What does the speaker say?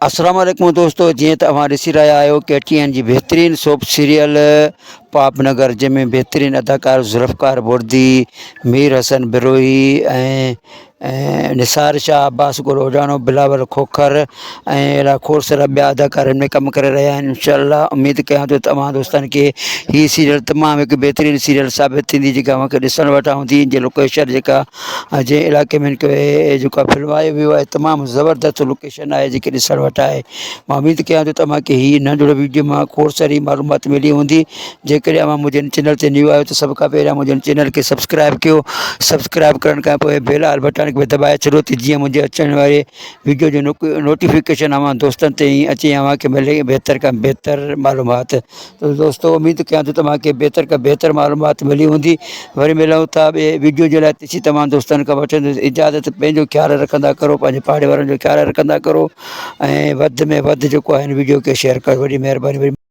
अस्सलाम वालेकुम दोस्तों, जी तव्हां ॾिसी रहिया आहियो KTN जी बहितरीन सोप सीरियल पापनगर, जंहिंमें बहितरीन अदाकार ज़ुल्फ़कार बुर्दी, मीर हसन बिरोही निसार शाह, अब्बास गुल ओजाणो, बिलावल खोखर ऐं अहिड़ा खोड़ सारा ॿिया अदाकार हिन में कमु करे रहिया आहिनि। इंशाअल्लाह उमेद कयां थो तव्हां दोस्तनि खे हीअ सीरियल तमामु हिकु बहितरीनु सीरियल साबित थींदी, जेका मूंखे ॾिसणु वटां हूंदी। जे लोकेशन जेका जंहिं इलाइक़े में जेका फिल्मायो वियो आहे, तमामु ज़बरदस्त लोकेशन आहे जेके ॾिसणु वटि आहे। मां उमेद कयां थो तव्हांखे हीअ नंढिड़ो वीडियो मां खोड़ सारी मालूमात मिली हूंदी। जेकॾहिं अवां मुंहिंजे चैनल ते न्यू आहियो त सभ खां पहिरियां मुंहिंजे चैनल खे सब्सक्राइब कयो। सब्सक्राइब करण खां पोइ बेल आल बटन खे दॿाए छॾियो त जीअं मुंहिंजे अचण वारे वीडियो जो नोटिफिकेशन अवां दोस्तनि ताईं अचे, अव्हांखे मिले बहितर खां बहितर मालूमात। तो दोस्तों उमेद कयां थो तव्हांखे बहितर खां बहितर मालूमात मिली हूंदी। वरी मिलूं था ॿिए वीडियो जे लाइ। तेसी तमामु दोस्तनि खां वठंदुसि इजाज़त। पंहिंजो ख़्यालु रखंदा करो, पंहिंजे पाड़े वारनि जो ख़्यालु रखंदा करो ऐं वधि में वधि जेको आहे हिन वीडियो खे शेयर कयो। वॾी महिरबानी।